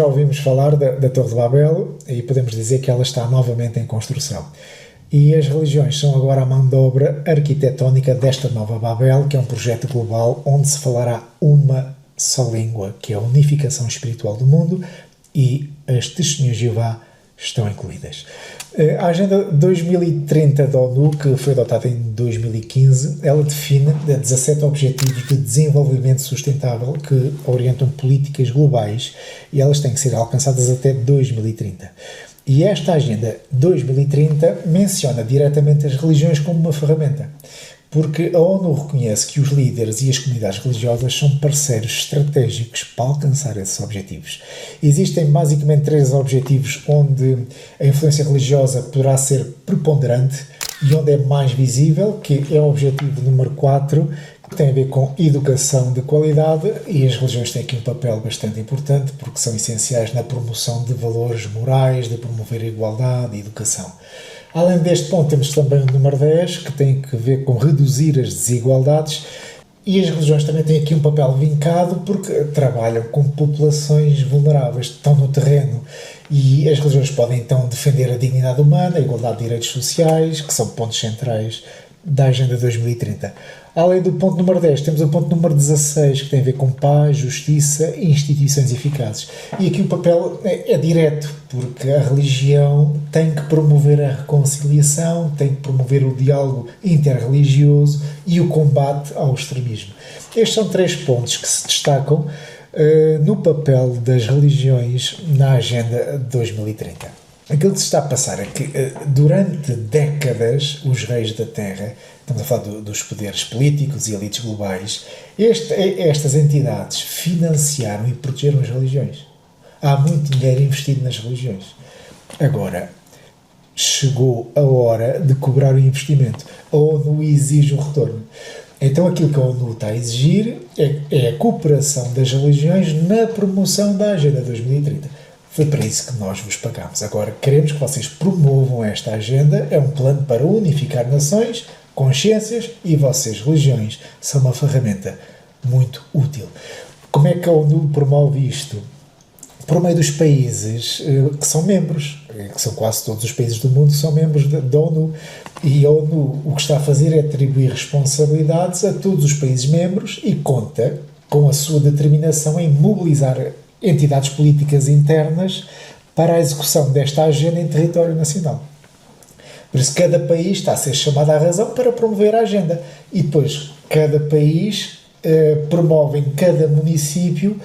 já ouvimos falar da Torre de Babel e podemos dizer que ela está novamente em construção. E as religiões são agora a mão de obra arquitetónica desta nova Babel, que é um projeto global onde se falará uma só língua, que é a unificação espiritual do mundo, e as Testemunhas de Jeová estão incluídas. A Agenda 2030 da ONU, que foi adotada em 2015, ela define 17 Objetivos de Desenvolvimento Sustentável que orientam políticas globais e elas têm que ser alcançadas até 2030. E esta Agenda 2030 menciona diretamente as religiões como uma ferramenta, porque a ONU reconhece que os líderes e as comunidades religiosas são parceiros estratégicos para alcançar esses objetivos. Existem basicamente 3 objetivos onde a influência religiosa poderá ser preponderante e onde é mais visível, que é o objetivo número 4, que tem a ver com educação de qualidade, e as religiões têm aqui um papel bastante importante porque são essenciais na promoção de valores morais, de promover a igualdade e educação. Além deste ponto, temos também o número 10, que tem a ver com reduzir as desigualdades, e as religiões também têm aqui um papel vincado porque trabalham com populações vulneráveis, estão no terreno, e as religiões podem então defender a dignidade humana, a igualdade de direitos sociais, que são pontos centrais da Agenda 2030. Além do ponto número 10, temos o ponto número 16, que tem a ver com paz, justiça e instituições eficazes. E aqui o papel é direto, porque a religião tem que promover a reconciliação, tem que promover o diálogo interreligioso e o combate ao extremismo. Estes são 3 pontos que se destacam no papel das religiões na Agenda 2030. Aquilo que se está a passar é que, durante décadas, os reis da Terra, estamos a falar dos poderes políticos e elites globais, estas entidades financiaram e protegeram as religiões. Há muito dinheiro investido nas religiões. Agora, chegou a hora de cobrar o investimento. A ONU exige o retorno. Então, aquilo que a ONU está a exigir é a cooperação das religiões na promoção da Agenda 2030. Foi para isso que nós vos pagamos. Agora, queremos que vocês promovam esta agenda. É um plano para unificar nações, consciências, e vocês, religiões, são uma ferramenta muito útil. Como é que a ONU promove isto? Por meio dos países que são membros, que são quase todos os países do mundo que são membros da ONU. E a ONU o que está a fazer é atribuir responsabilidades a todos os países membros e conta com a sua determinação em mobilizar entidades políticas internas para a execução desta agenda em território nacional. Por isso, cada país está a ser chamado à razão para promover a agenda. E depois, cada país promove em cada município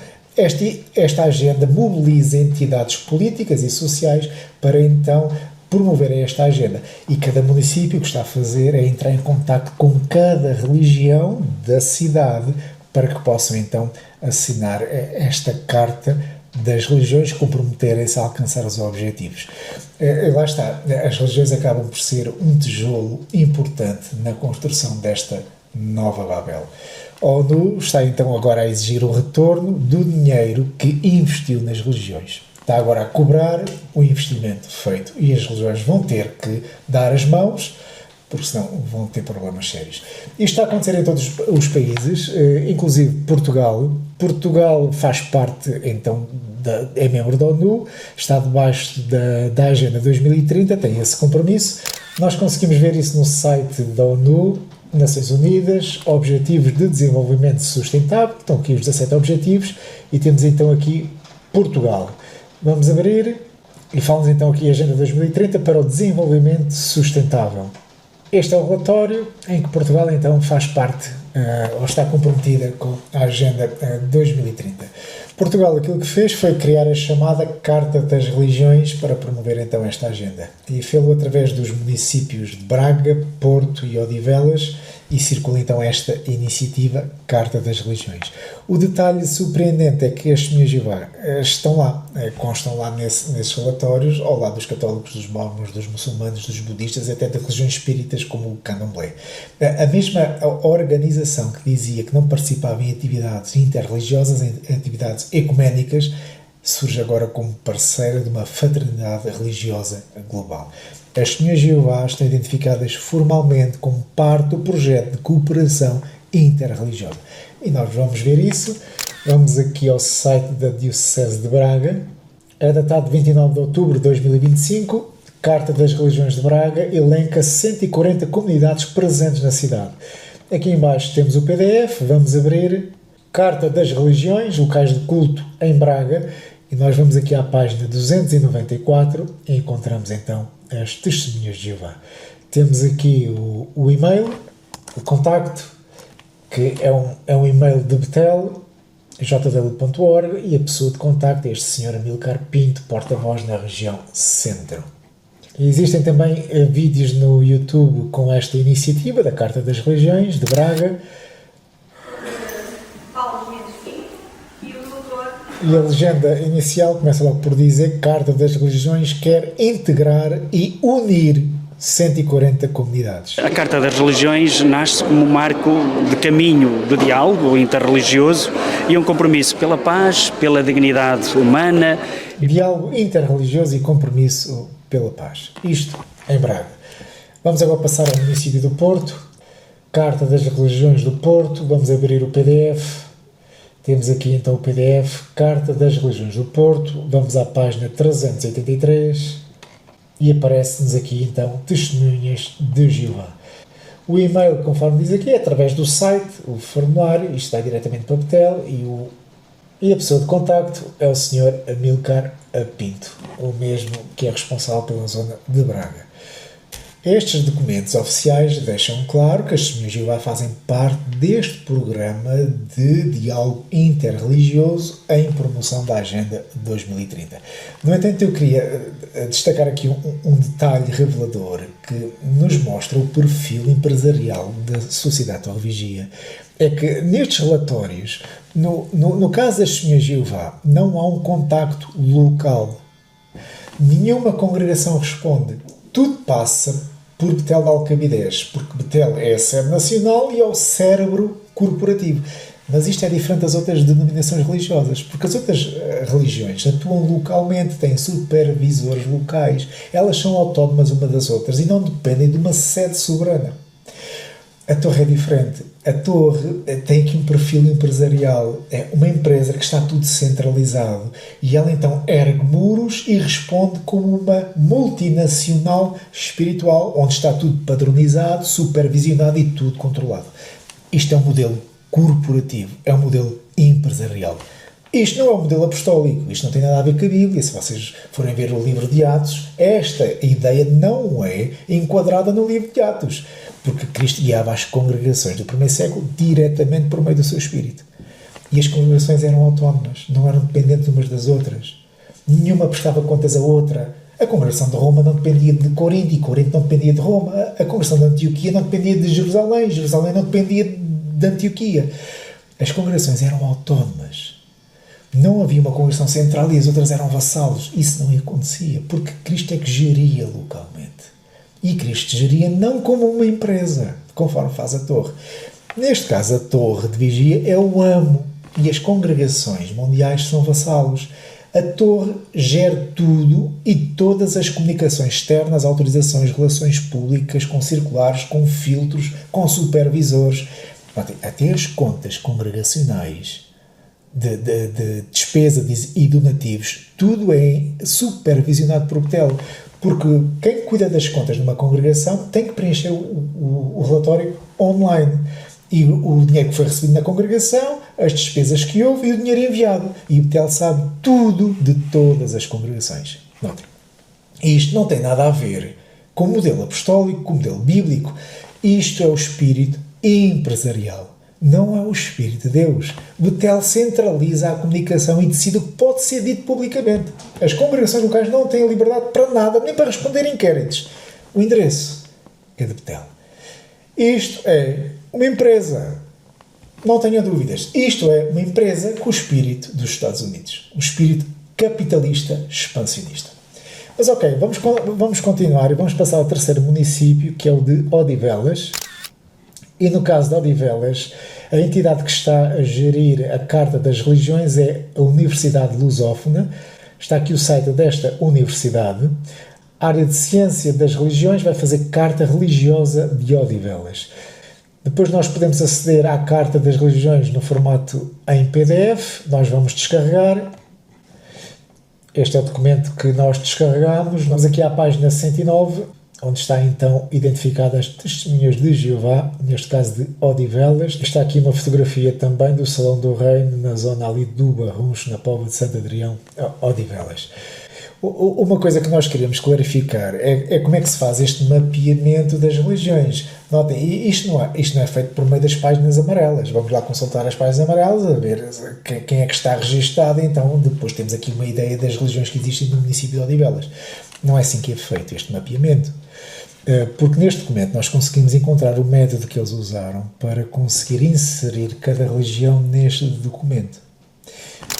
esta agenda, mobiliza entidades políticas e sociais para então promover esta agenda. E cada município o que está a fazer é entrar em contacto com cada religião da cidade para que possam então assinar esta carta das religiões, comprometerem-se a alcançar os objetivos. Lá está, as religiões acabam por ser um tijolo importante na construção desta nova Babel. A ONU está então agora a exigir o retorno do dinheiro que investiu nas religiões. Está agora a cobrar o investimento feito e as religiões vão ter que dar as mãos, porque senão vão ter problemas sérios. Isto está a acontecer em todos os países, inclusive Portugal. Portugal faz parte, então, é membro da ONU, está debaixo da Agenda 2030, tem esse compromisso. Nós conseguimos ver isso no site da ONU, Nações Unidas, Objetivos de Desenvolvimento Sustentável, estão aqui os 17 objetivos, e temos então aqui Portugal. Vamos abrir e falamos então aqui a Agenda 2030 para o Desenvolvimento Sustentável. Este é o relatório em que Portugal então faz parte ou está comprometida com a Agenda 2030. Portugal aquilo que fez foi criar a chamada Carta das Religiões para promover então esta agenda. E fê-lo através dos municípios de Braga, Porto e Odivelas e circula então esta iniciativa Carta das Religiões. O detalhe surpreendente é que as Testemunhas de Jeová estão lá, constam lá nesses relatórios, ao lado dos católicos, dos mormons, dos muçulmanos, dos budistas e até de religiões espíritas como o candomblé. A mesma organização que dizia que não participava em atividades interreligiosas, em atividades ecuménicas, surge agora como parceira de uma fraternidade religiosa global. As Testemunhas de Jeová estão identificadas formalmente como parte do projeto de cooperação interreligiosa. E nós vamos ver isso. Vamos aqui ao site da Diocese de Braga é datado de 29 de outubro de 2025, Carta das Religiões de Braga, elenca 140 comunidades presentes na cidade. Aqui em baixo temos o PDF, vamos abrir Carta das Religiões, locais de culto em Braga, e nós vamos aqui à página 294 e encontramos então as testemunhas de Jeová. Temos aqui o e-mail, o contacto, que é um e-mail de Betel, jw.org, e a pessoa de contacto é este Sr. Amilcar Pinto, porta-voz na região centro. E existem também vídeos no YouTube com esta iniciativa da Carta das Religiões de Braga. E a legenda inicial começa logo por dizer que a Carta das Religiões quer integrar e unir 140 comunidades. A Carta das Religiões nasce como um marco de caminho de diálogo interreligioso e um compromisso pela paz, pela dignidade humana. Diálogo interreligioso e compromisso pela paz. Isto em Braga. Vamos agora passar ao município do Porto. Carta das Religiões do Porto. Vamos abrir o PDF. Temos aqui então o PDF, Carta das Religiões do Porto. Vamos à página 383. E aparece-nos aqui, então, testemunhas de Jeová. O e-mail, conforme diz aqui, é através do site, o formulário, isto vai diretamente para Betel, e a pessoa de contacto é o Sr. Amilcar Pinto, o mesmo que é responsável pela zona de Braga. Estes documentos oficiais deixam claro que as testemunhas de Jeová fazem parte deste programa de diálogo interreligioso em promoção da Agenda 2030. No entanto, eu queria destacar aqui um detalhe revelador que nos mostra o perfil empresarial da Sociedade Torre Vigia. É que nestes relatórios, no caso das testemunhas de Jeová, não há um contacto local. Nenhuma congregação responde. Tudo passa por Betel de Alcabidez, porque Betel é a sede nacional e é o cérebro corporativo. Mas isto é diferente das outras denominações religiosas, porque as outras religiões atuam localmente, têm supervisores locais, elas são autónomas uma das outras e não dependem de uma sede soberana. A Torre é diferente. A Torre tem aqui um perfil empresarial. É uma empresa que está tudo centralizado. E ela então ergue muros e responde como uma multinacional espiritual, onde está tudo padronizado, supervisionado e tudo controlado. Isto é um modelo corporativo. É um modelo empresarial. Isto não é um modelo apostólico. Isto não tem nada a ver com a Bíblia. Se vocês forem ver o livro de Atos, esta ideia não é enquadrada no livro de Atos. Porque Cristo guiava as congregações do primeiro século diretamente por meio do seu Espírito. E as congregações eram autónomas, não eram dependentes umas das outras. Nenhuma prestava contas à outra. A congregação de Roma não dependia de Corinto, e Corinto não dependia de Roma. A congregação de Antioquia não dependia de Jerusalém, Jerusalém não dependia de Antioquia. As congregações eram autónomas. Não havia uma congregação central e as outras eram vassalos. Isso não acontecia, porque Cristo é que geria localmente. E Cristo geria não como uma empresa, conforme faz a Torre. Neste caso, a Torre de Vigia é o amo e as congregações mundiais são vassalos. A Torre gera tudo e todas as comunicações externas, autorizações, relações públicas, com circulares, com filtros, com supervisores. Até as contas congregacionais de despesa e donativos, tudo é supervisionado por Betel. Porque quem cuida das contas de uma congregação tem que preencher o relatório online. E o dinheiro que foi recebido na congregação, as despesas que houve e o dinheiro enviado. E o Betel sabe tudo de todas as congregações. Notem. Isto não tem nada a ver com o modelo apostólico, com o modelo bíblico. Isto é o espírito empresarial. Não é o Espírito de Deus. Betel centraliza a comunicação e decide o que pode ser dito publicamente. As congregações locais não têm liberdade para nada, nem para responder inquéritos. O endereço é de Betel. Isto é uma empresa. Não tenha dúvidas. Isto é uma empresa com o espírito dos Estados Unidos. Um espírito capitalista expansionista. Mas ok, vamos continuar e vamos passar ao terceiro município, que é o de Odivelas. E no caso de Odivelas, a entidade que está a gerir a Carta das Religiões é a Universidade Lusófona. Está aqui o site desta universidade. A área de Ciência das Religiões vai fazer Carta Religiosa de Odivelas. Depois nós podemos aceder à Carta das Religiões no formato em PDF. Nós vamos descarregar. Este é o documento que nós descarregamos. Vamos aqui à página 109, onde está então identificadas as testemunhas de Jeová, neste caso de Odivelas. Está aqui uma fotografia também do Salão do Reino, na zona ali do Barruncho, na Póvoa de Santo Adrião, Odivelas. Uma coisa que nós queremos clarificar é como é que se faz este mapeamento das religiões. Notem, isto não é feito por meio das páginas amarelas. Vamos lá consultar as páginas amarelas, a ver quem é que está registado, então depois temos aqui uma ideia das religiões que existem no município de Odivelas. Não é assim que é feito este mapeamento. Porque neste documento nós conseguimos encontrar o método que eles usaram para conseguir inserir cada religião neste documento.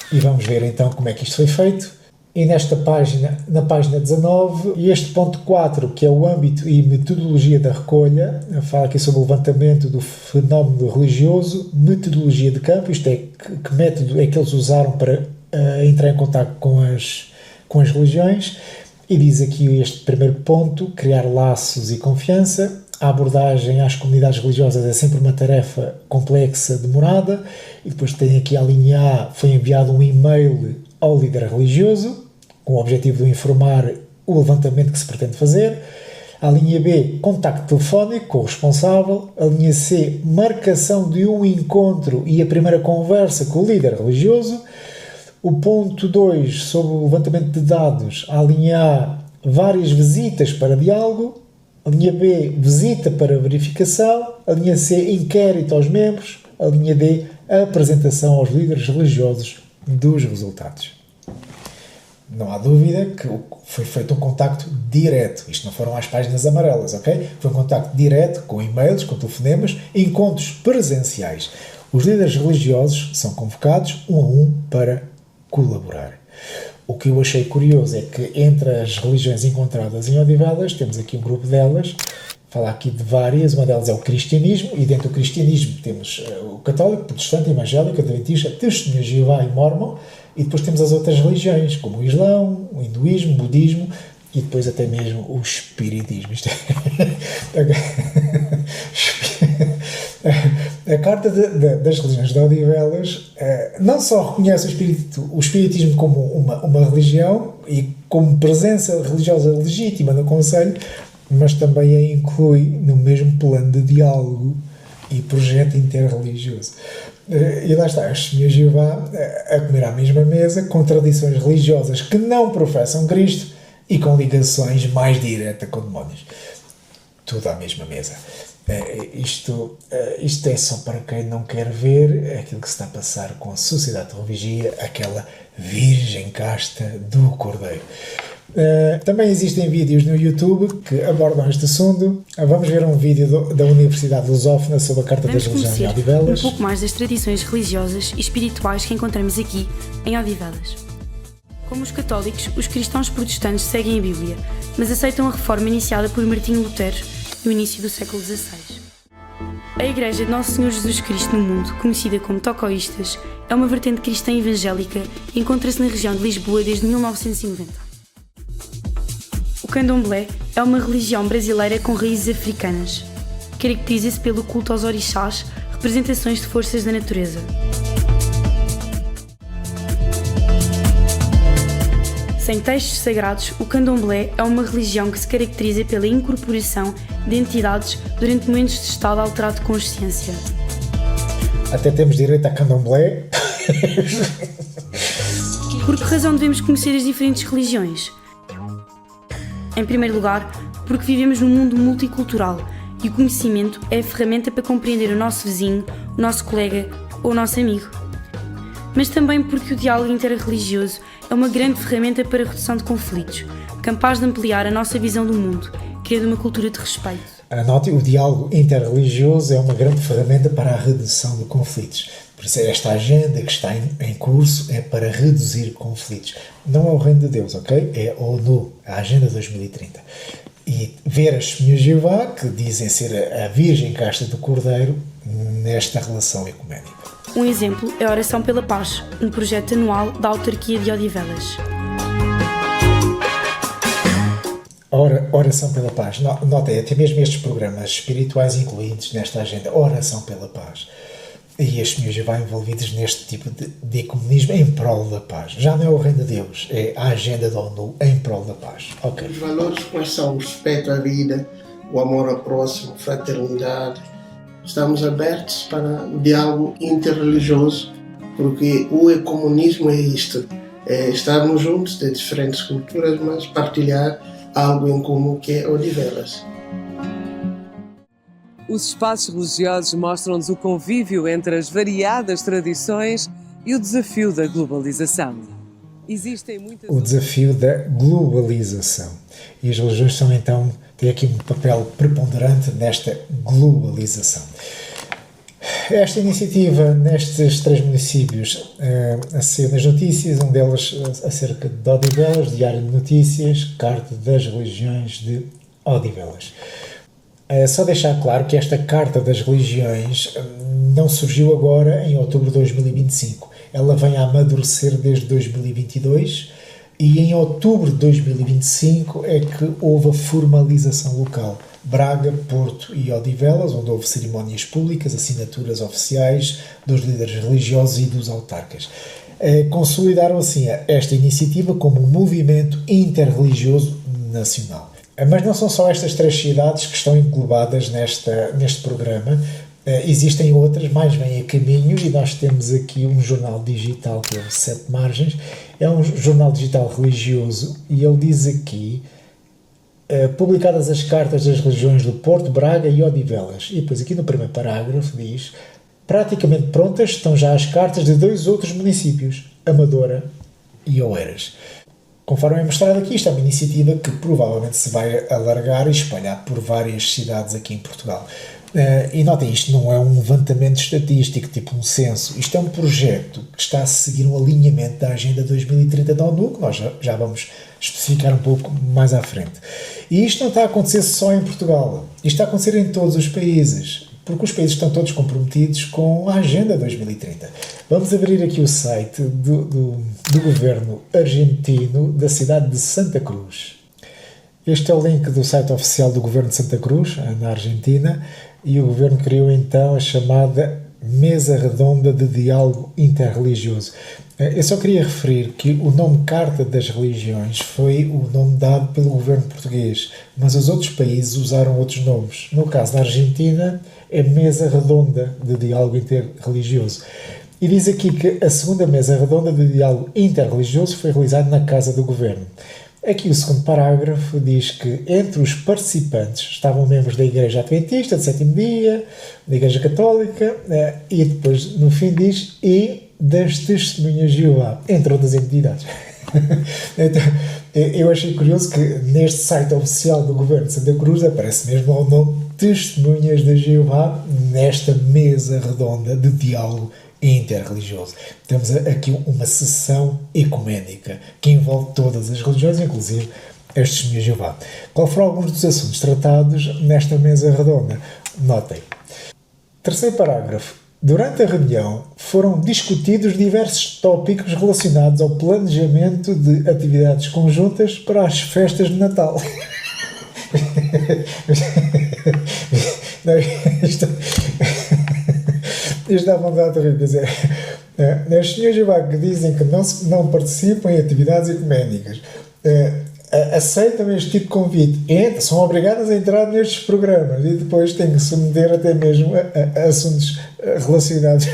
E vamos ver então como é que isto foi feito. E nesta página, na página 19, e este ponto 4, que é o âmbito e metodologia da recolha, fala aqui sobre o levantamento do fenómeno religioso, metodologia de campo, isto é, que método é que eles usaram para entrar em contato com as religiões, e diz aqui este primeiro ponto, criar laços e confiança. A abordagem às comunidades religiosas é sempre uma tarefa complexa, demorada, e depois tem aqui a linha A, foi enviado um e-mail ao líder religioso, com o objetivo de informar o levantamento que se pretende fazer. A linha B, contacto telefónico com o responsável. A linha C, marcação de um encontro e a primeira conversa com o líder religioso. O ponto 2, sobre o levantamento de dados. A linha A, várias visitas para diálogo. A linha B, visita para verificação. A linha C, inquérito aos membros. A linha D, a apresentação aos líderes religiosos dos resultados. Não há dúvida que foi feito um contacto direto. Isto não foram as páginas amarelas, ok? Foi um contacto direto, com e-mails, com telefonemas, encontros presenciais. Os líderes religiosos são convocados um a um para colaborar. O que eu achei curioso é que entre as religiões encontradas em Odivelas, temos aqui um grupo delas, fala aqui de várias, uma delas é o cristianismo, e dentro do cristianismo temos o católico, protestante, evangélico, adventista, testemunha de Jeová e mórmon, e depois temos as outras religiões, como o Islão, o hinduísmo, o budismo, e depois até mesmo o espiritismo. A Carta das Religiões de Odivelas não só reconhece o espiritismo como uma religião e como presença religiosa legítima no concelho, mas também a inclui no mesmo plano de diálogo e projeto interreligioso. E lá está, as testemunhas de Jeová a comer à mesma mesa, com tradições religiosas que não professam Cristo e com ligações mais diretas com demónios. Tudo à mesma mesa. Isto é só para quem não quer ver aquilo que se está a passar com a sociedade de religia, aquela virgem casta do Cordeiro. Também existem vídeos no YouTube que abordam este assunto. Vamos ver um vídeo da Universidade Lusófona sobre a Carta das Religiões de Odivelas. Um pouco mais das tradições religiosas e espirituais que encontramos aqui em Odivelas. Como os católicos, os cristãos protestantes seguem a Bíblia, mas aceitam a reforma iniciada por Martinho Lutero no início do século XVI. A Igreja de Nosso Senhor Jesus Cristo no Mundo, conhecida como Tocoístas, é uma vertente cristã evangélica e encontra-se na região de Lisboa desde 1990. O candomblé é uma religião brasileira com raízes africanas. Caracteriza-se pelo culto aos orixás, representações de forças da natureza. Sem textos sagrados, o candomblé é uma religião que se caracteriza pela incorporação de entidades durante momentos de estado alterado de consciência. Até temos direito a candomblé. Por que razão devemos conhecer as diferentes religiões? Em primeiro lugar, porque vivemos num mundo multicultural e o conhecimento é a ferramenta para compreender o nosso vizinho, o nosso colega ou o nosso amigo. Mas também porque o diálogo interreligioso é uma grande ferramenta para a redução de conflitos, capaz de ampliar a nossa visão do mundo, criando uma cultura de respeito. Anote, o diálogo interreligioso é uma grande ferramenta para a redução de conflitos. Por isso, esta agenda que está em curso é para reduzir conflitos. Não é o reino de Deus, ok? É a ONU, a Agenda 2030. E ver as testemunhas de Jeová, que dizem ser a Virgem Casta do Cordeiro, nesta relação ecuménica. Um exemplo é a Oração pela Paz, um projeto anual da autarquia de Odivelas. Oração pela Paz. Notem, até mesmo estes programas espirituais incluídos nesta agenda. Oração pela Paz. e as Testemunhas de Jeová envolvidos neste tipo de ecumenismo em prol da paz. Já não é o reino de Deus, é a agenda da ONU em prol da paz. Ok. Os valores quais são? O respeito à vida, o amor ao próximo, fraternidade. Estamos abertos para o diálogo interreligioso, porque o ecumenismo é isto, é estarmos juntos de diferentes culturas, mas partilhar algo em comum que é Odivelas. Os espaços religiosos mostram-nos o convívio entre as variadas tradições e o desafio da globalização. Existem muitas... O desafio da globalização. E as religiões são então, têm aqui um papel preponderante nesta globalização. Esta iniciativa nestes 3 municípios saiu nas notícias, um deles acerca de Odivelas, Diário de Notícias, Carta das Religiões de Odivelas. Só deixar claro que esta Carta das Religiões não surgiu agora em outubro de 2025. Ela vem a amadurecer desde 2022 e em outubro de 2025 é que houve a formalização local. Braga, Porto e Odivelas, onde houve cerimónias públicas, assinaturas oficiais dos líderes religiosos e dos autarcas. Consolidaram assim esta iniciativa como um movimento interreligioso nacional. Mas não são só estas 3 cidades que estão englobadas neste programa. Existem outras, mais bem a caminho, e nós temos aqui um jornal digital que é o 7 Margens. É um jornal digital religioso e ele diz aqui: publicadas as cartas das religiões do Porto, Braga e Odivelas. E depois aqui no primeiro parágrafo diz: praticamente prontas estão já as cartas de 2 outros municípios, Amadora e Oeiras. Conforme é mostrado aqui, isto é uma iniciativa que provavelmente se vai alargar e espalhar por várias cidades aqui em Portugal. E notem, isto não é um levantamento estatístico, tipo um censo. Isto é um projeto que está a seguir um alinhamento da Agenda 2030 da ONU, que nós já vamos especificar um pouco mais à frente. E isto não está a acontecer só em Portugal. Isto está a acontecer em todos os países, porque os países estão todos comprometidos com a Agenda 2030. Vamos abrir aqui o site do governo argentino da cidade de Santa Cruz. Este é o link do site oficial do governo de Santa Cruz, na Argentina, e o governo criou então a chamada Mesa Redonda de Diálogo Interreligioso. Eu só queria referir que o nome Carta das Religiões foi o nome dado pelo governo português, mas os outros países usaram outros nomes. No caso da Argentina, é Mesa Redonda de Diálogo Interreligioso. E diz aqui que a segunda Mesa Redonda de Diálogo Interreligioso foi realizada na Casa do Governo. Aqui o segundo parágrafo diz que entre os participantes estavam membros da Igreja Adventista de Sétimo Dia, da Igreja Católica, e depois no fim diz e das Testemunhas de Jeová, entre outras entidades. Então, eu achei curioso que neste site oficial do Governo de Santa Cruz aparece mesmo o nome Testemunhas de Jeová nesta Mesa Redonda de Diálogo Interreligioso. Temos aqui uma sessão ecuménica que envolve todas as religiões, inclusive as Testemunhas de Jeová. Qual foram alguns dos assuntos tratados nesta Mesa Redonda? Notem. Terceiro parágrafo. Durante a reunião foram discutidos diversos tópicos relacionados ao planejamento de atividades conjuntas para as festas de Natal. Isto dá vontade de rir, quer dizer, as Testemunhas de Jeová que dizem que não participam em atividades ecuménicas, aceitam este tipo de convite, são obrigadas a entrar nestes programas e depois têm que submeter até mesmo a assuntos relacionados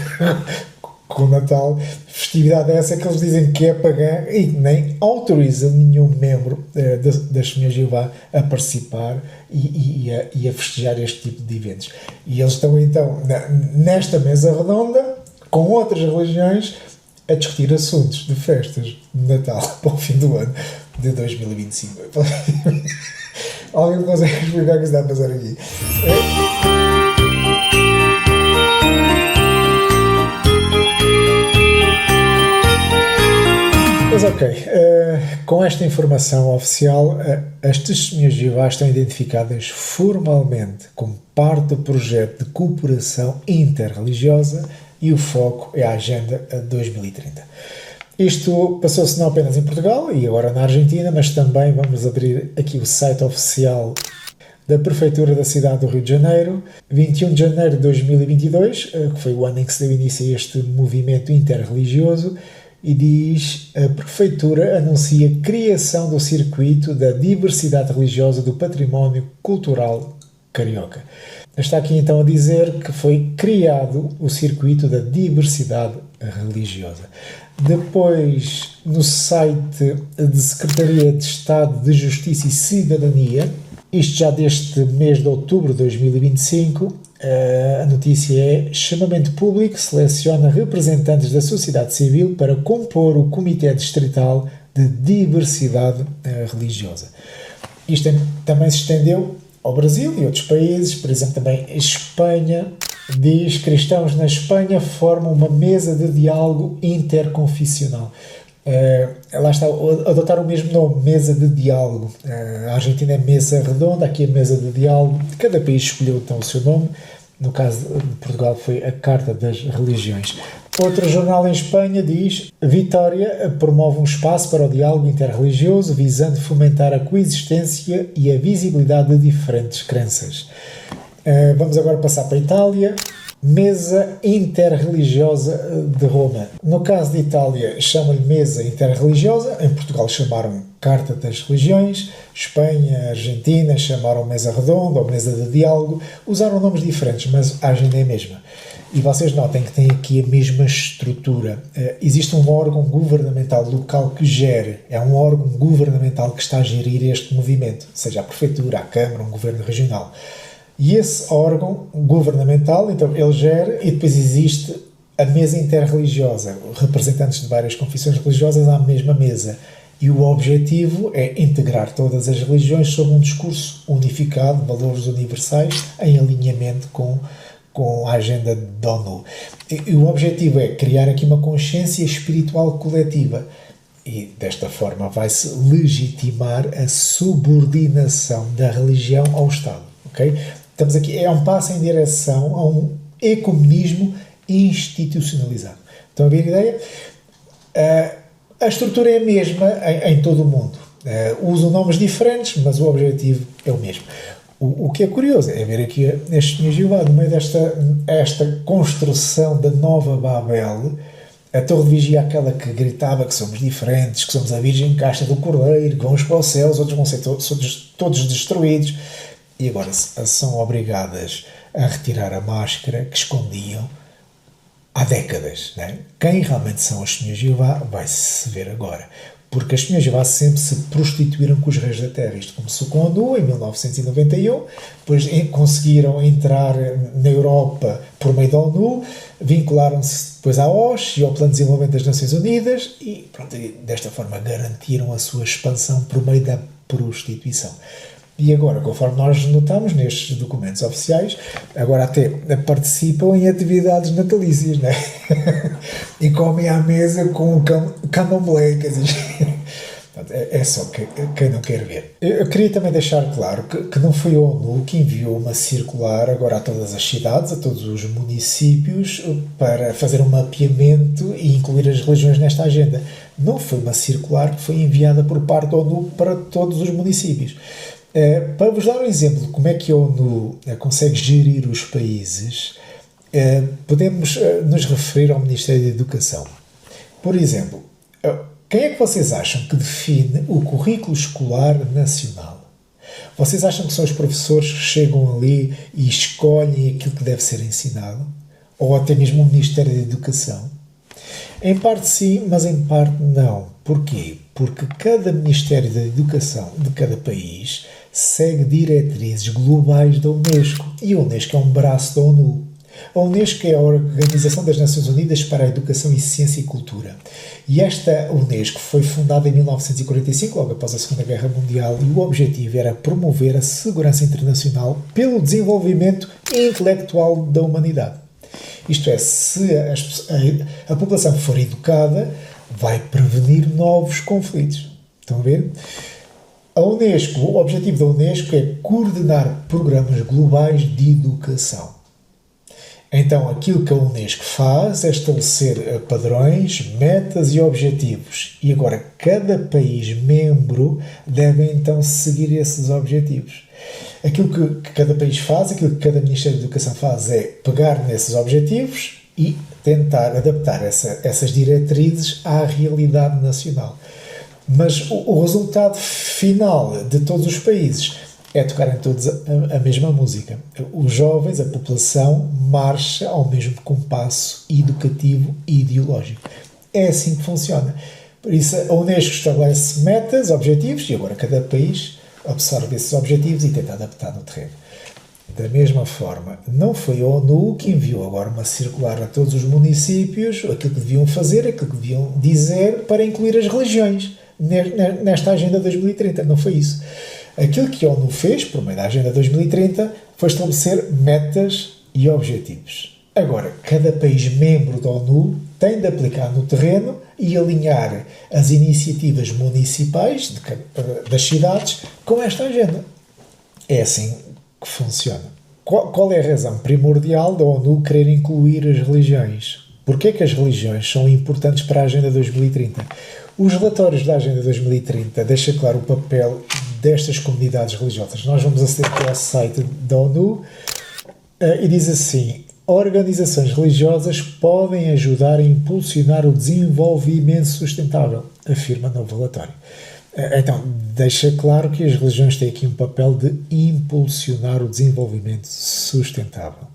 com o Natal, festividade essa que eles dizem que é pagã e que nem autoriza nenhum membro das Testemunhas de Jeová a participar e a festejar este tipo de eventos. E eles estão então nesta mesa redonda com outras religiões a discutir assuntos de festas de Natal para o fim do ano de 2025. Alguém consegue explicar o que está a passar aqui? Mas ok, com esta informação oficial, as Testemunhas de Jeová estão identificadas formalmente como parte do projeto de cooperação interreligiosa e o foco é a Agenda 2030. Isto passou-se não apenas em Portugal e agora na Argentina, mas também vamos abrir aqui o site oficial da Prefeitura da cidade do Rio de Janeiro, 21 de janeiro de 2022, que foi o ano em que se deu início a este movimento interreligioso, e diz: a Prefeitura anuncia a criação do Circuito da Diversidade Religiosa do Património Cultural Carioca. Está aqui então a dizer que foi criado o Circuito da Diversidade Religiosa. Depois, no site da Secretaria de Estado de Justiça e Cidadania, isto já deste mês de outubro de 2025, a notícia é: chamamento público seleciona representantes da sociedade civil para compor o Comitê Distrital de Diversidade Religiosa. Isto também se estendeu ao Brasil e outros países, por exemplo, também a Espanha. Diz: cristãos na Espanha formam uma mesa de diálogo interconfessional. Lá está, adotar o mesmo nome, mesa de diálogo. A Argentina é mesa redonda, aqui é mesa de diálogo. Cada país escolheu então o seu nome. No caso de Portugal foi a Carta das Religiões. Outro jornal em Espanha diz: Vitória promove um espaço para o diálogo interreligioso visando fomentar a coexistência e a visibilidade de diferentes crenças. Vamos agora passar para a Itália. Mesa Interreligiosa de Roma. No caso de Itália, chamam-lhe Mesa Interreligiosa. Em Portugal chamaram Carta das Religiões. Espanha, Argentina chamaram Mesa Redonda ou Mesa de Diálogo. Usaram nomes diferentes, mas a agenda é a mesma. E vocês notem que tem aqui a mesma estrutura. Existe um órgão governamental local que gere. É um órgão governamental que está a gerir este movimento. Seja a Prefeitura, a Câmara, um governo regional. E esse órgão governamental, então, ele gera, e depois existe a mesa interreligiosa, representantes de várias confissões religiosas à mesma mesa. E o objetivo é integrar todas as religiões sob um discurso unificado, valores universais, em alinhamento com a agenda da ONU. E o objetivo é criar aqui uma consciência espiritual coletiva. E desta forma vai-se legitimar a subordinação da religião ao Estado. Okay? Estamos aqui, é um passo em direção a um ecumenismo institucionalizado. Estão a ver a ideia? A estrutura é a mesma em todo o mundo. Usam nomes diferentes, mas o objetivo é o mesmo. O que é curioso é ver aqui este Senhor Jeová, no meio desta construção da nova Babel, a torre de vigia, aquela que gritava que somos diferentes, que somos a Virgem Casta do Cordeiro, que vamos para o céu, os outros vão ser todos destruídos. E agora são obrigadas a retirar a máscara que escondiam há décadas. Né? Quem realmente são as Senhoras de Jeová vai-se ver agora. Porque as Senhoras de Jeová sempre se prostituíram com os reis da terra. Isto começou com a ONU em 1991, depois conseguiram entrar na Europa por meio da ONU, vincularam-se depois à OSCE e ao Plano de Desenvolvimento das Nações Unidas e, pronto, desta forma garantiram a sua expansão por meio da prostituição. E agora, conforme nós notamos nestes documentos oficiais, agora até participam em atividades natalícias, né? E comem à mesa com o candomblé, quer dizer, é só quem não quer ver. Eu queria também deixar claro que não foi a ONU que enviou uma circular agora a todas as cidades, a todos os municípios, para fazer um mapeamento e incluir as religiões nesta agenda. Não foi uma circular que foi enviada por parte da ONU para todos os municípios. Para vos dar um exemplo de como é que a ONU consegue gerir os países, podemos nos referir ao Ministério da Educação. Por exemplo, quem é que vocês acham que define o currículo escolar nacional? Vocês acham que são os professores que chegam ali e escolhem aquilo que deve ser ensinado? Ou até mesmo o Ministério da Educação? Em parte sim, mas em parte não. Porquê? Porque cada Ministério da Educação de cada país segue diretrizes globais da Unesco. E a Unesco é um braço da ONU. A Unesco é a Organização das Nações Unidas para a Educação e Ciência e Cultura. E esta Unesco foi fundada em 1945, logo após a Segunda Guerra Mundial, e o objetivo era promover a segurança internacional pelo desenvolvimento intelectual da humanidade. Isto é, se a população for educada, vai prevenir novos conflitos. Estão a ver? A Unesco, o objetivo da Unesco é coordenar programas globais de educação. Então, aquilo que a Unesco faz é estabelecer padrões, metas e objetivos. E agora, cada país membro deve então seguir esses objetivos. Aquilo que cada país faz, aquilo que cada Ministério da Educação faz é pegar nesses objetivos e tentar adaptar essas diretrizes à realidade nacional. Mas o resultado final de todos os países é tocarem todos a mesma música. Os jovens, a população, marcha ao mesmo compasso educativo e ideológico. É assim que funciona. Por isso, a Unesco estabelece metas, objetivos, e agora cada país absorve esses objetivos e tenta adaptar no terreno. Da mesma forma, não foi a ONU que enviou agora uma circular a todos os municípios, aquilo que deviam fazer, aquilo que deviam dizer para incluir as religiões nesta Agenda 2030. Não foi isso. Aquilo que a ONU fez, por meio da Agenda 2030, foi estabelecer metas e objetivos. Agora, cada país membro da ONU tem de aplicar no terreno e alinhar as iniciativas municipais das cidades com esta agenda. É assim que funciona. Qual é a razão primordial da ONU querer incluir as religiões? Porquê que as religiões são importantes para a Agenda 2030? Os relatórios da Agenda 2030 deixam claro o papel destas comunidades religiosas. Nós vamos aceder aqui ao site da ONU e diz assim: organizações religiosas podem ajudar a impulsionar o desenvolvimento sustentável, afirma no relatório. Então, deixa claro que as religiões têm aqui um papel de impulsionar o desenvolvimento sustentável.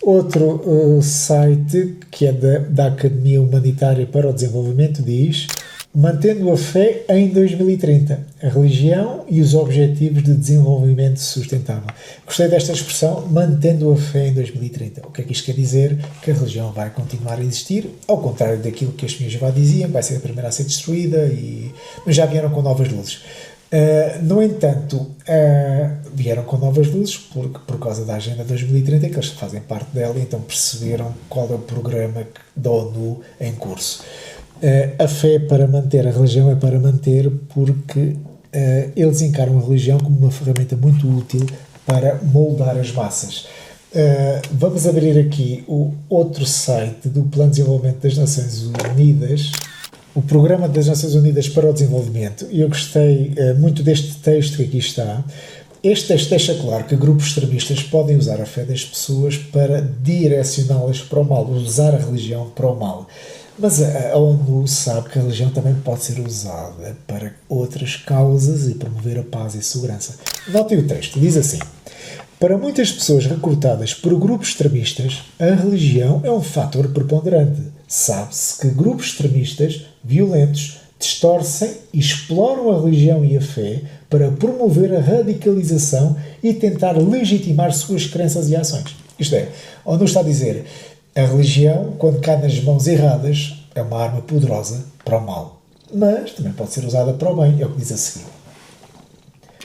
Outro site, que é da Academia Humanitária para o Desenvolvimento, diz: mantendo a fé em 2030, a religião e os objetivos de desenvolvimento sustentável. Gostei desta expressão, mantendo a fé em 2030. O que é que isto quer dizer? Que a religião vai continuar a existir, ao contrário daquilo que as senhoras já diziam, vai ser a primeira a ser destruída, mas já vieram com novas luzes. No entanto, vieram com novas luzes por causa da Agenda 2030, que eles fazem parte dela, e então perceberam qual é o programa da ONU em curso. A fé para manter, a religião é para manter, porque eles encaram a religião como uma ferramenta muito útil para moldar as massas. Vamos abrir aqui o outro site do Plano de Desenvolvimento das Nações Unidas, o Programa das Nações Unidas para o Desenvolvimento, e eu gostei muito deste texto que aqui está. Este texto deixa claro que grupos extremistas podem usar a fé das pessoas para direcioná-las para o mal, usar a religião para o mal. Mas a ONU sabe que a religião também pode ser usada para outras causas e promover a paz e a segurança. Notem o texto, diz assim: para muitas pessoas recrutadas por grupos extremistas, a religião é um fator preponderante. Sabe-se que grupos extremistas, violentos, distorcem e exploram a religião e a fé para promover a radicalização e tentar legitimar suas crenças e ações. Isto é, a ONU está a dizer: a religião, quando cai nas mãos erradas, é uma arma poderosa para o mal, mas também pode ser usada para o bem, é o que diz a seguir.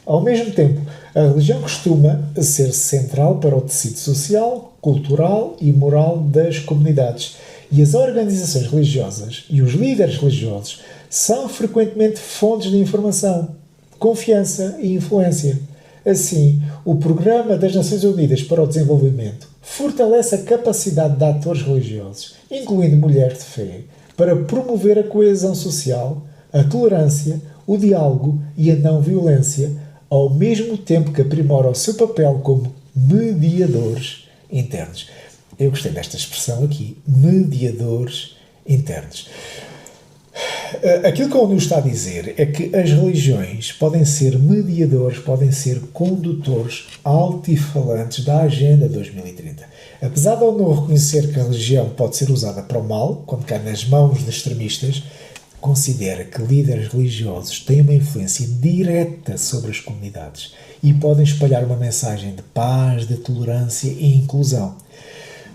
Ao mesmo tempo, a religião costuma ser central para o tecido social, cultural e moral das comunidades, e as organizações religiosas e os líderes religiosos são frequentemente fontes de informação, confiança e influência. Assim, o Programa das Nações Unidas para o Desenvolvimento fortalece a capacidade de atores religiosos, incluindo mulheres de fé, para promover a coesão social, a tolerância, o diálogo e a não-violência, ao mesmo tempo que aprimora o seu papel como mediadores internos. Eu gostei desta expressão aqui, mediadores internos. Aquilo que a ONU está a dizer é que as religiões podem ser mediadores, podem ser condutores altifalantes da Agenda 2030. Apesar da ONU reconhecer que a religião pode ser usada para o mal, quando cai nas mãos de extremistas, considera que líderes religiosos têm uma influência direta sobre as comunidades e podem espalhar uma mensagem de paz, de tolerância e inclusão.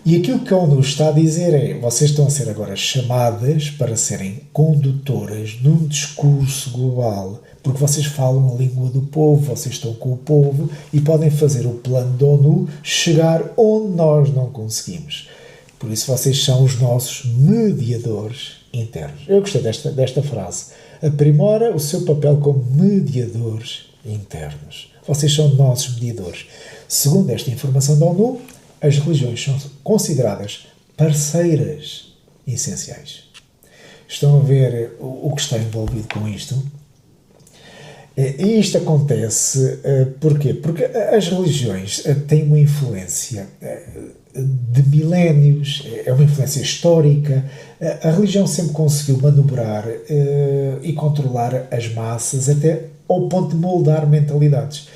E aquilo que a ONU está a dizer é: vocês estão a ser agora chamadas para serem condutoras de um discurso global, porque vocês falam a língua do povo, vocês estão com o povo e podem fazer o plano da ONU chegar onde nós não conseguimos. Por isso vocês são os nossos mediadores internos. Eu gostei desta frase. Aprimora o seu papel como mediadores internos. Vocês são nossos mediadores. Segundo esta informação da ONU, as religiões são consideradas parceiras essenciais. Estão a ver o que está envolvido com isto? E isto acontece porquê? Porque as religiões têm uma influência de milénios, é uma influência histórica. A religião sempre conseguiu manobrar e controlar as massas até ao ponto de moldar mentalidades.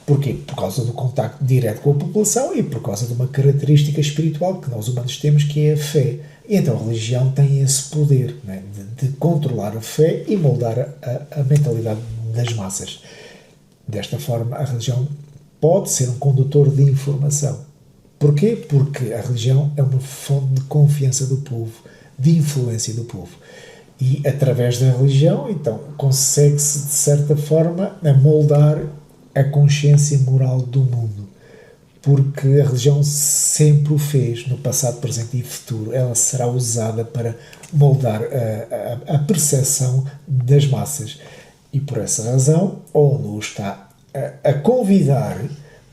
Porquê? Por causa do contacto direto com a população e por causa de uma característica espiritual que nós humanos temos, que é a fé. E então a religião tem esse poder, né, de controlar a fé e moldar a mentalidade das massas. Desta forma, a religião pode ser um condutor de informação. Porquê? Porque a religião é uma fonte de confiança do povo, de influência do povo. E através da religião, então, consegue-se, de certa forma, moldar a consciência moral do mundo. Porque a religião sempre o fez, no passado, presente e futuro. Ela será usada para moldar a percepção das massas. E por essa razão, a ONU está a convidar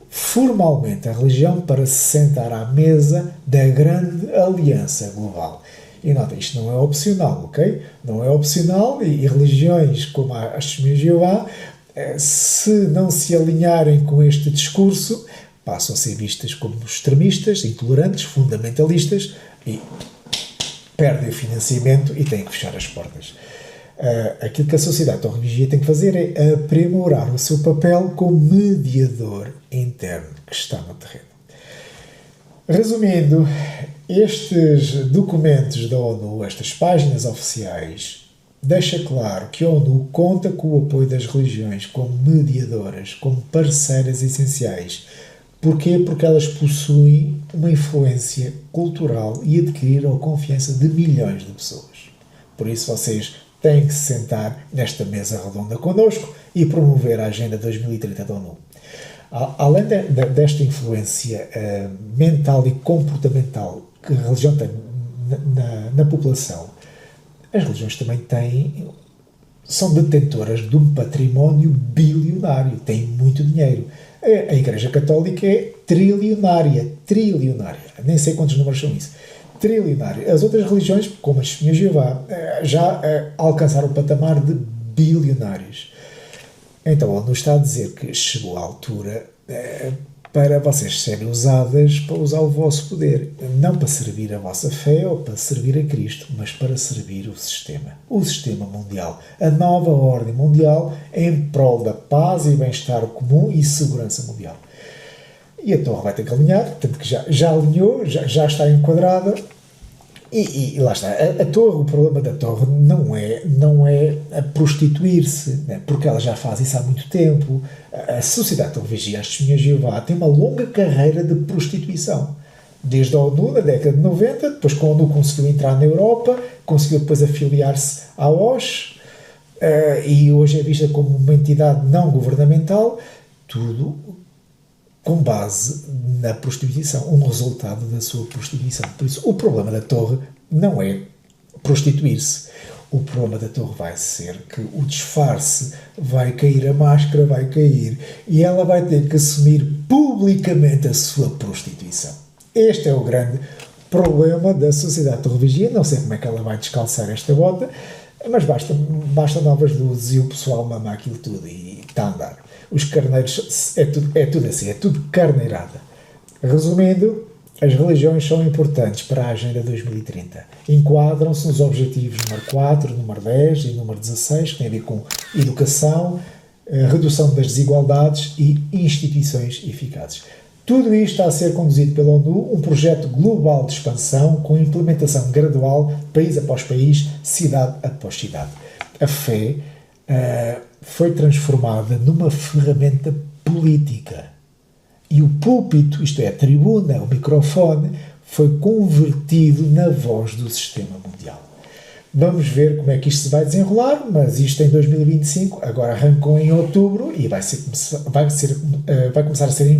formalmente a religião para se sentar à mesa da grande aliança global. E nota, isto não é opcional, ok? Não é opcional e religiões como as Testemunhas de Jeová, se não se alinharem com este discurso, passam a ser vistas como extremistas, intolerantes, fundamentalistas e perdem o financiamento e têm que fechar as portas. Aquilo que a sociedade de religião tem que fazer é aprimorar o seu papel como mediador interno que está no terreno. Resumindo, estes documentos da ONU, estas páginas oficiais, deixa claro que a ONU conta com o apoio das religiões como mediadoras, como parceiras essenciais. Porquê? Porque elas possuem uma influência cultural e adquiriram a confiança de milhões de pessoas. Por isso vocês têm que se sentar nesta mesa redonda connosco e promover a Agenda 2030 da ONU. Além desta influência mental e comportamental que a religião tem na população, as religiões também são detentoras de um património bilionário, têm muito dinheiro. A Igreja Católica é trilionária, nem sei quantos números são isso, trilionária. As outras religiões, como as Testemunhas de Jeová, já alcançaram o patamar de bilionários. Então, a ONU está a dizer que chegou a altura para vocês serem usadas para usar o vosso poder, não para servir a vossa fé ou para servir a Cristo, mas para servir o sistema mundial, a nova ordem mundial em prol da paz e bem-estar comum e segurança mundial. E a torre vai ter que alinhar, tanto que já alinhou, já está enquadrada. E lá está, a torre, o problema da torre não é a prostituir-se, né? Porque ela já faz isso há muito tempo. A Sociedade de Televigia, as Testemunhas de Jeová, tem uma longa carreira de prostituição. Desde a ONU, na década de 90, depois com a ONU conseguiu entrar na Europa, conseguiu depois afiliar-se à OSCE, e hoje é vista como uma entidade não governamental, tudo com base na prostituição, um resultado da sua prostituição. Por isso, o problema da torre não é prostituir-se. O problema da torre vai ser que o disfarce vai cair, a máscara vai cair, e ela vai ter que assumir publicamente a sua prostituição. Este é o grande problema da sociedade de religião. Não sei como é que ela vai descalçar esta bota, mas basta novas luzes e o pessoal mama aquilo tudo e está a andar. Os carneiros, é tudo assim, é tudo carneirada. Resumindo, as religiões são importantes para a Agenda 2030. Enquadram-se nos objetivos número 4, número 10 e número 16, que têm a ver com educação, redução das desigualdades e instituições eficazes. Tudo isto está a ser conduzido pela ONU, um projeto global de expansão com implementação gradual, país após país, cidade após cidade. A fé foi transformada numa ferramenta política. E o púlpito, isto é, a tribuna, o microfone, foi convertido na voz do sistema mundial. Vamos ver como é que isto se vai desenrolar, mas isto em 2025, agora arrancou em outubro e vai começar a ser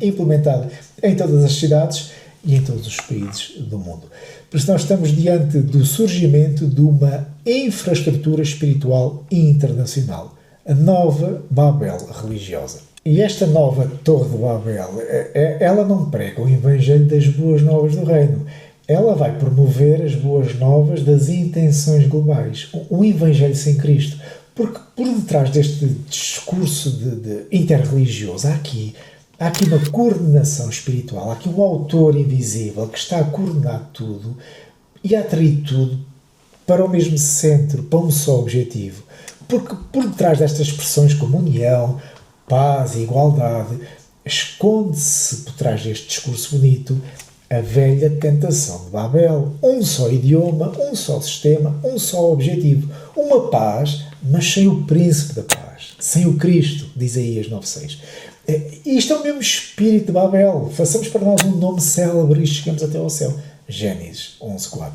implementado em todas as cidades e em todos os países do mundo. Por isso nós estamos diante do surgimento de uma infraestrutura espiritual internacional, a nova Babel religiosa. E esta nova Torre de Babel, ela não prega o Evangelho das boas novas do reino. Ela vai promover as boas novas das intenções globais. Um Evangelho sem Cristo. Porque por detrás deste discurso de interreligioso, há aqui uma coordenação espiritual, há aqui um autor invisível que está a coordenar tudo e a atrair tudo para o mesmo centro, para um só objetivo. Porque por detrás destas expressões como união, paz e igualdade, esconde-se por trás deste discurso bonito a velha tentação de Babel. Um só idioma, um só sistema, um só objetivo. Uma paz, mas sem o príncipe da paz. Sem o Cristo, diz Isaías 9.6. Isto é o mesmo espírito de Babel. Façamos para nós um nome célebre e chegamos até ao céu. Gênesis 11.4.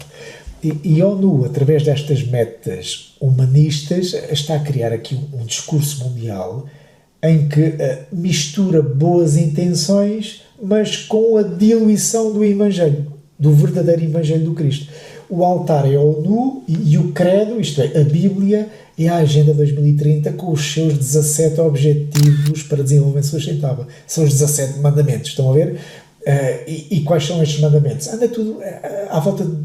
E a ONU, através destas metas humanistas, está a criar aqui um discurso mundial em que mistura boas intenções, mas com a diluição do Evangelho, do verdadeiro Evangelho do Cristo. O altar é a ONU e o credo, isto é, a Bíblia, é a Agenda 2030 com os seus 17 Objetivos para Desenvolvimento Sustentável. São os 17 mandamentos, estão a ver? E quais são estes mandamentos? Anda tudo à volta de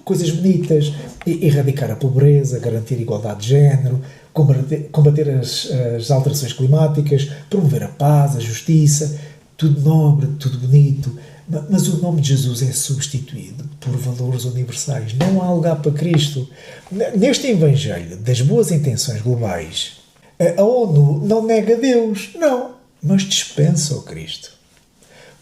coisas bonitas, erradicar a pobreza, garantir a igualdade de género, combater as alterações climáticas, promover a paz, a justiça, tudo nobre, tudo bonito. Mas o nome de Jesus é substituído por valores universais. Não há lugar para Cristo. Neste Evangelho das boas intenções globais, a ONU não nega Deus, não, mas dispensa o Cristo.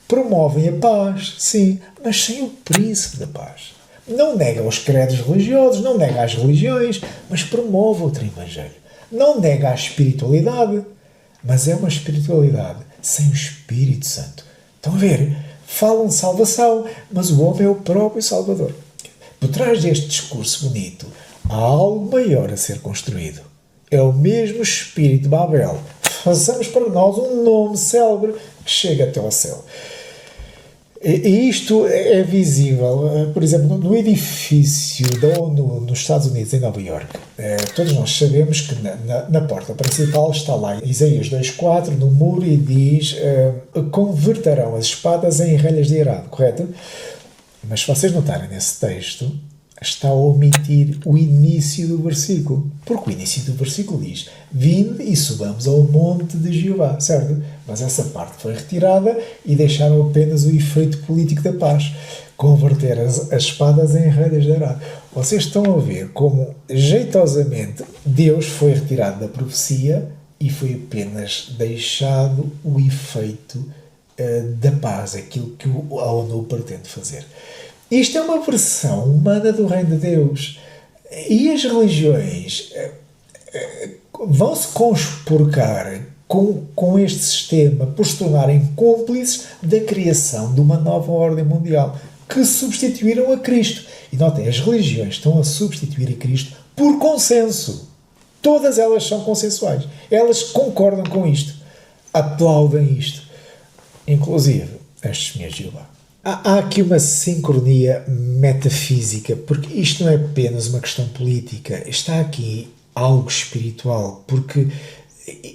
Promovem a paz, sim, mas sem o príncipe da paz. Não nega os credos religiosos, não nega as religiões, mas promove outro Evangelho. Não nega a espiritualidade, mas é uma espiritualidade sem o Espírito Santo. Estão a ver? Falam de salvação, mas o homem é o próprio Salvador. Por trás deste discurso bonito, há algo maior a ser construído. É o mesmo espírito de Babel. Façamos para nós um nome célebre que chega até ao céu. E isto é visível, por exemplo, no edifício da ONU nos Estados Unidos, em Nova Iorque. Todos nós sabemos que na porta principal está lá Isaías 2.4 no muro e diz converterão as espadas em relhas de arado, correto? Mas se vocês notarem nesse texto, está a omitir o início do versículo, porque o início do versículo diz: vinde e subamos ao monte de Jeová, certo? Mas essa parte foi retirada e deixaram apenas o efeito político da paz, converter as espadas em relhas de arado. Vocês estão a ver como, jeitosamente, Deus foi retirado da profecia e foi apenas deixado o efeito da paz, aquilo que a ONU pretende fazer. Isto é uma versão humana do reino de Deus. E as religiões vão se conspurcar com este sistema por se tornarem cúmplices da criação de uma nova ordem mundial que substituíram a Cristo. E notem, as religiões estão a substituir a Cristo por consenso. Todas elas são consensuais. Elas concordam com isto. Aplaudem isto. Inclusive as testemunhas de Jeová. Há aqui uma sincronia metafísica, porque isto não é apenas uma questão política, está aqui algo espiritual, porque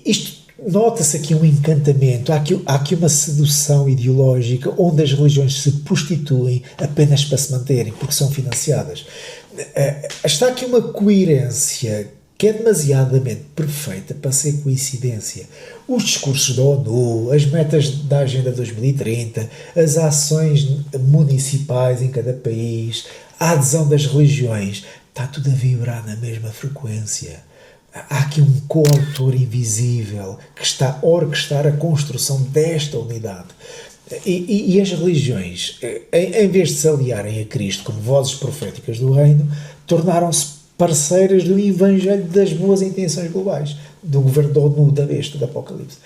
isto nota-se aqui um encantamento, há aqui uma sedução ideológica onde as religiões se prostituem apenas para se manterem, porque são financiadas. Está aqui uma coerência que é demasiadamente perfeita para ser coincidência. Os discursos da ONU, as metas da Agenda 2030, as ações municipais em cada país, a adesão das religiões, está tudo a vibrar na mesma frequência. Há aqui um coautor invisível que está a orquestrar a construção desta unidade. E as religiões, em vez de se aliarem a Cristo como vozes proféticas do reino, tornaram-se parceiras do Evangelho das boas intenções globais, do governo da ONU, da besta, do Apocalipse.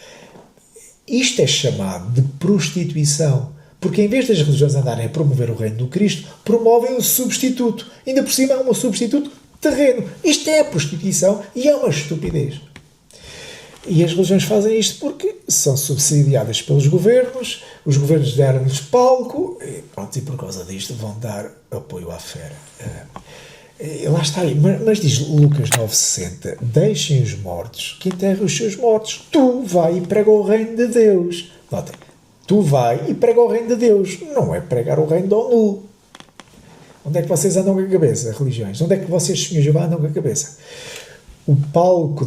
Isto é chamado de prostituição, porque em vez das religiões andarem a promover o reino do Cristo, promovem o substituto. Ainda por cima é um substituto terreno. Isto é a prostituição e é uma estupidez. E as religiões fazem isto porque são subsidiadas pelos governos, os governos deram-lhes palco, e por causa disto vão dar apoio à fera. Lá está, mas diz Lucas 9,60: deixem os mortos que enterrem os seus mortos. Tu vai e prega o reino de Deus. Notem, tu vai e prega o reino de Deus. Não é pregar o reino da ONU. Onde é que vocês andam com a cabeça, religiões? Onde é que vocês, Senhor Jeová, andam com a cabeça? O palco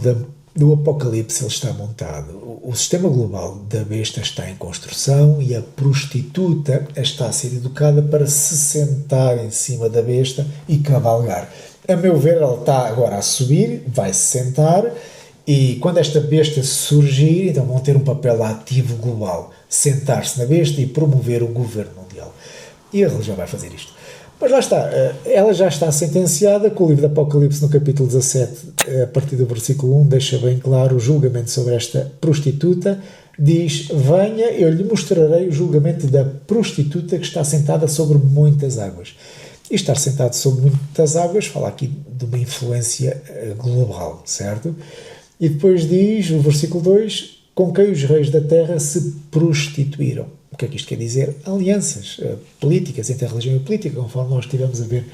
do Apocalipse ele está montado. O sistema global da besta está em construção e a prostituta está a ser educada para se sentar em cima da besta e cavalgar. A meu ver, ela está agora a subir, vai se sentar, e quando esta besta surgir, então vão ter um papel ativo global, sentar-se na besta e promover o governo mundial. E a religião vai fazer isto. Mas lá está, ela já está sentenciada, com o livro de Apocalipse no capítulo 17, a partir do versículo 1, deixa bem claro o julgamento sobre esta prostituta. Diz: venha, eu lhe mostrarei o julgamento da prostituta que está sentada sobre muitas águas. E estar sentado sobre muitas águas fala aqui de uma influência global, certo? E depois diz, o versículo 2, com quem os reis da terra se prostituíram. O que é que isto quer dizer? Alianças políticas entre a religião e a política, conforme nós estivemos a ver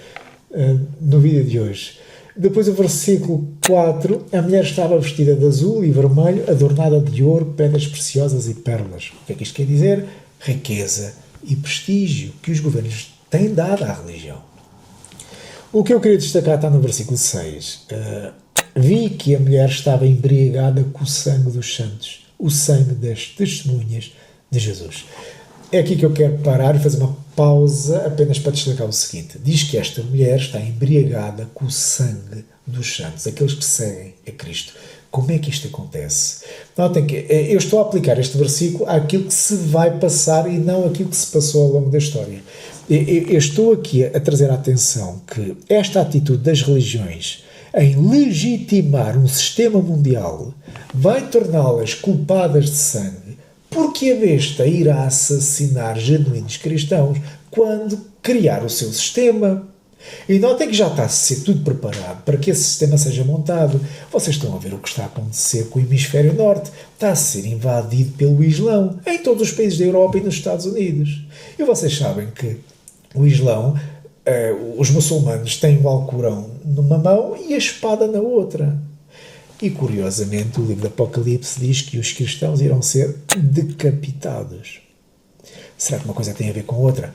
no vídeo de hoje. Depois o versículo 4, a mulher estava vestida de azul e vermelho, adornada de ouro, pedras preciosas e pérolas. O que é que isto quer dizer? Riqueza e prestígio que os governos têm dado à religião. O que eu queria destacar está no versículo 6. Vi que a mulher estava embriagada com o sangue dos santos, o sangue das testemunhas de Jesus. É aqui que eu quero parar e fazer uma pausa apenas para destacar o seguinte. Diz que esta mulher está embriagada com o sangue dos santos, aqueles que seguem a Cristo. Como é que isto acontece? Notem que eu estou a aplicar este versículo àquilo que se vai passar e não àquilo que se passou ao longo da história. Eu estou aqui a trazer a atenção que esta atitude das religiões em legitimar um sistema mundial vai torná-las culpadas de sangue, porque a besta irá assassinar genuínos cristãos quando criar o seu sistema. E notem que já está a ser tudo preparado para que esse sistema seja montado. Vocês estão a ver o que está a acontecer com o hemisfério norte. Está a ser invadido pelo Islão em todos os países da Europa e nos Estados Unidos. E vocês sabem que o Islão, os muçulmanos têm o Alcorão numa mão e a espada na outra. E, curiosamente, o livro do Apocalipse diz que os cristãos irão ser decapitados. Será que uma coisa tem a ver com outra?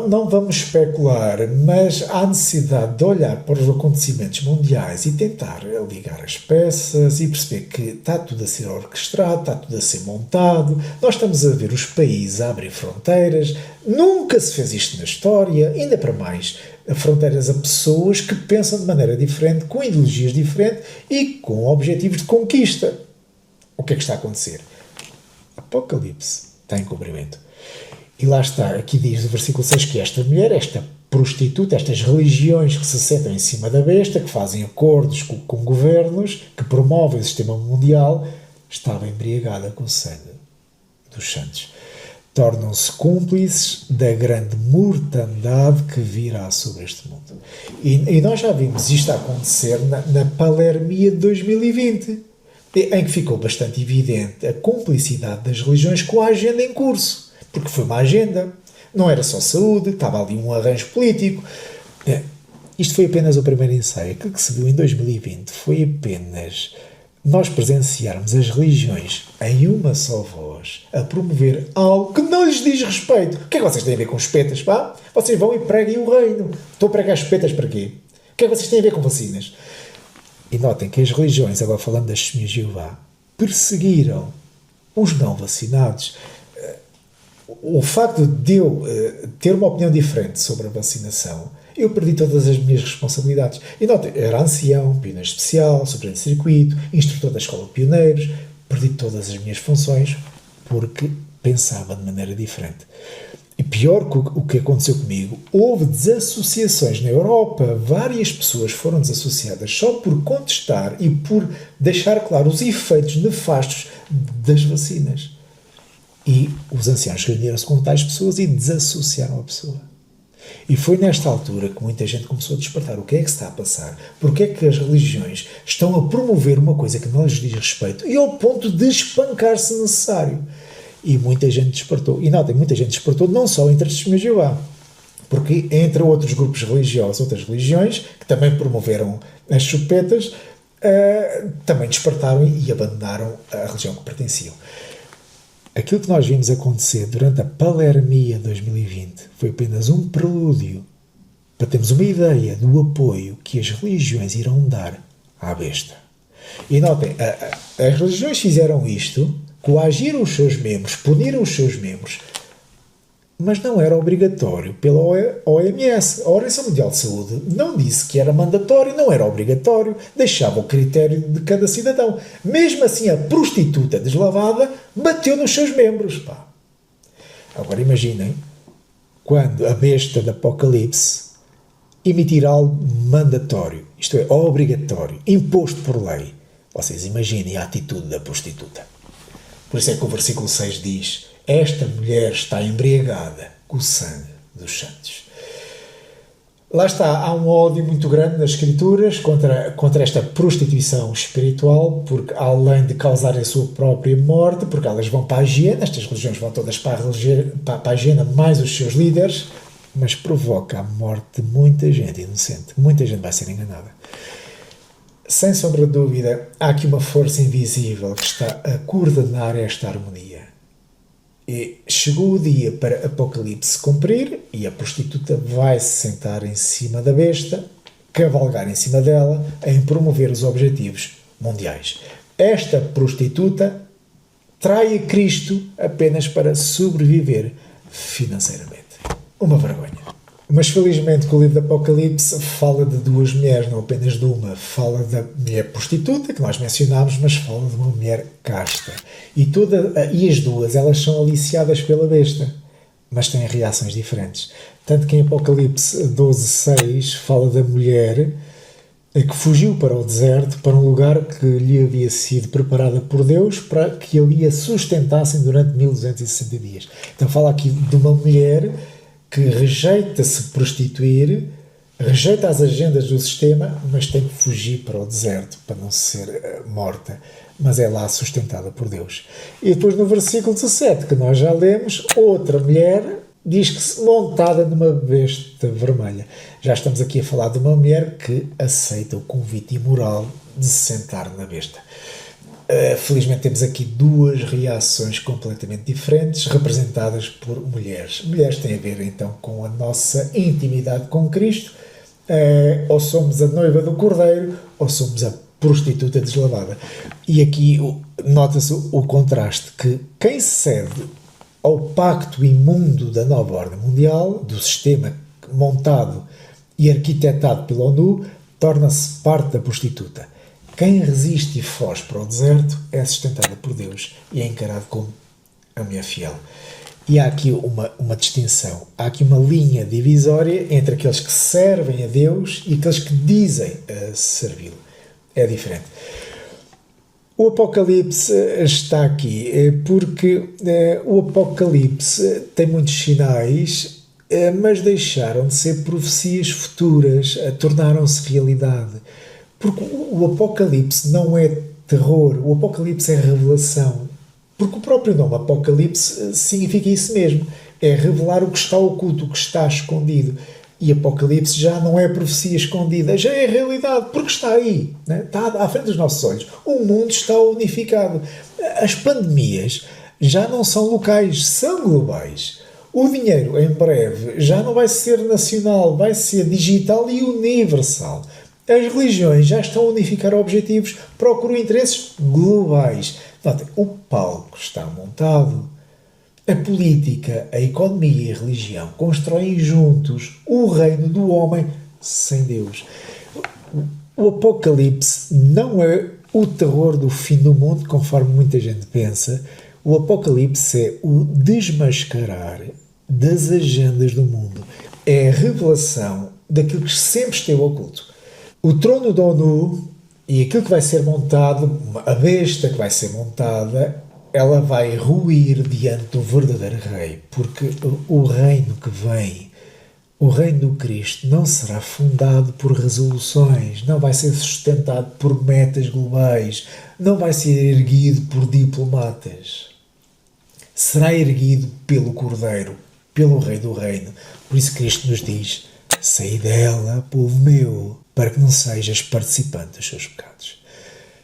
Não vamos especular, mas há necessidade de olhar para os acontecimentos mundiais e tentar ligar as peças e perceber que está tudo a ser orquestrado, está tudo a ser montado. Nós estamos a ver os países a abrir fronteiras. Nunca se fez isto na história, ainda para mais fronteiras a pessoas que pensam de maneira diferente, com ideologias diferentes e com objetivos de conquista. O que é que está a acontecer? Apocalipse está em cumprimento. E lá está, aqui diz o versículo 6 que esta mulher, esta prostituta, estas religiões que se sentam em cima da besta, que fazem acordos com governos, que promovem o sistema mundial, estava embriagada com o sangue dos santos. Tornam-se cúmplices da grande mortandade que virá sobre este mundo. E nós já vimos isto a acontecer na Palermia de 2020, em que ficou bastante evidente a cumplicidade das religiões com a agenda em curso. Porque foi uma agenda, não era só saúde, estava ali um arranjo político. Isto foi apenas o primeiro ensaio. Aquilo que se viu em 2020 foi apenas nós presenciarmos as religiões em uma só voz, a promover algo que não lhes diz respeito. O que é que vocês têm a ver com espetas, pá? Vocês vão e preguem o reino. Estou a pregar espetas para quê? O que é que vocês têm a ver com vacinas? E notem que as religiões, agora falando das Testemunhas de Jeová, perseguiram os não vacinados. O facto de eu ter uma opinião diferente sobre a vacinação, eu perdi todas as minhas responsabilidades. E notem, era ancião, pioneiro especial, sobrinho de circuito, instrutor da escola de pioneiros, perdi todas as minhas funções porque pensava de maneira diferente. E pior que o que aconteceu comigo, houve desassociações na Europa, várias pessoas foram desassociadas só por contestar e por deixar claro os efeitos nefastos das vacinas. E os anciãos reuniram-se com tais pessoas e desassociaram a pessoa. E foi nesta altura que muita gente começou a despertar. O que é que se está a passar? Porque é que as religiões estão a promover uma coisa que não lhes diz respeito e ao ponto de espancar se necessário? E muita gente despertou. E notem, muita gente despertou não só entre as Testemunhas de Jeová. Porque entre outros grupos religiosos, outras religiões, que também promoveram as chupetas, também despertaram e abandonaram a religião que pertenciam. Aquilo que nós vimos acontecer durante a Palermia 2020 foi apenas um prelúdio para termos uma ideia do apoio que as religiões irão dar à besta. E notem, as religiões fizeram isto, coagiram os seus membros, puniram os seus membros, mas não era obrigatório pela OMS. A Organização Mundial de Saúde não disse que era mandatório, não era obrigatório, deixava o critério de cada cidadão. Mesmo assim, a prostituta deslavada bateu nos seus membros. Pá. Agora imaginem, quando a besta do Apocalipse emitir algo mandatório, isto é, obrigatório, imposto por lei. Vocês imaginem a atitude da prostituta. Por isso é que o versículo 6 diz: esta mulher está embriagada com o sangue dos santos. Lá está, há um ódio muito grande nas Escrituras contra esta prostituição espiritual, porque além de causarem a sua própria morte, porque elas vão para a higiene, estas religiões vão todas para a higiene, mais os seus líderes, mas provoca a morte de muita gente inocente. Muita gente vai ser enganada. Sem sombra de dúvida, há aqui uma força invisível que está a coordenar esta harmonia. E chegou o dia para Apocalipse se cumprir e a prostituta vai se sentar em cima da besta, cavalgar em cima dela, em promover os objetivos mundiais. Esta prostituta trai a Cristo apenas para sobreviver financeiramente. Uma vergonha. Mas felizmente que o livro do Apocalipse fala de duas mulheres, não apenas de uma. Fala da mulher prostituta, que nós mencionámos, mas fala de uma mulher casta. E as duas, elas são aliciadas pela besta, mas têm reações diferentes. Tanto que em Apocalipse 12:6 fala da mulher que fugiu para o deserto, para um lugar que lhe havia sido preparada por Deus para que ali a sustentassem durante 1260 dias. Então fala aqui de uma mulher que rejeita se prostituir, rejeita as agendas do sistema, mas tem que fugir para o deserto para não ser morta. Mas é lá sustentada por Deus. E depois no versículo 17, que nós já lemos, outra mulher diz que montada numa besta vermelha. Já estamos aqui a falar de uma mulher que aceita o convite imoral de se sentar na besta. Felizmente temos aqui duas reações completamente diferentes, representadas por mulheres. Mulheres têm a ver então com a nossa intimidade com Cristo, ou somos a noiva do Cordeiro, ou somos a prostituta deslavada. E aqui nota-se o contraste, que quem cede ao pacto imundo da nova ordem mundial, do sistema montado e arquitetado pela ONU, torna-se parte da prostituta. Quem resiste e foge para o deserto é sustentada por Deus e é encarado como a mulher fiel. E há aqui uma distinção, há aqui uma linha divisória entre aqueles que servem a Deus e aqueles que dizem servi-lo. É diferente. O Apocalipse está aqui porque o Apocalipse tem muitos sinais, mas deixaram de ser profecias futuras, tornaram-se realidade. Porque o Apocalipse não é terror, o Apocalipse é revelação. Porque o próprio nome Apocalipse significa isso mesmo, é revelar o que está oculto, o que está escondido. E Apocalipse já não é profecia escondida, já é realidade, porque está aí, né? Está à frente dos nossos olhos. O mundo está unificado. As pandemias já não são locais, são globais. O dinheiro, em breve, já não vai ser nacional, vai ser digital e universal. As religiões já estão a unificar objetivos, procuram interesses globais. Notem, o palco está montado. A política, a economia e a religião constroem juntos o reino do homem sem Deus. O Apocalipse não é o terror do fim do mundo, conforme muita gente pensa. O Apocalipse é o desmascarar das agendas do mundo. É a revelação daquilo que sempre esteve oculto. O trono da ONU e aquilo que vai ser montado, a besta que vai ser montada, ela vai ruir diante do verdadeiro rei, porque o reino que vem, o reino do Cristo, não será fundado por resoluções, não vai ser sustentado por metas globais, não vai ser erguido por diplomatas. Será erguido pelo Cordeiro, pelo Rei do Reino. Por isso Cristo nos diz: saí dela, povo meu, para que não sejas participante dos seus pecados.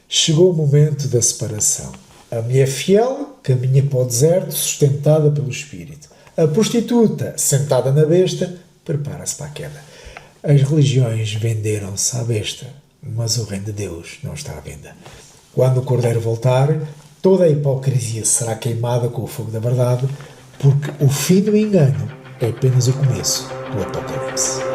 Chegou o momento da separação. A mulher fiel caminha para o deserto, sustentada pelo Espírito. A prostituta, sentada na besta, prepara-se para a queda. As religiões venderam-se à besta, mas o reino de Deus não está à venda. Quando o Cordeiro voltar, toda a hipocrisia será queimada com o fogo da verdade, porque o fim do engano é apenas o começo do Apocalipse.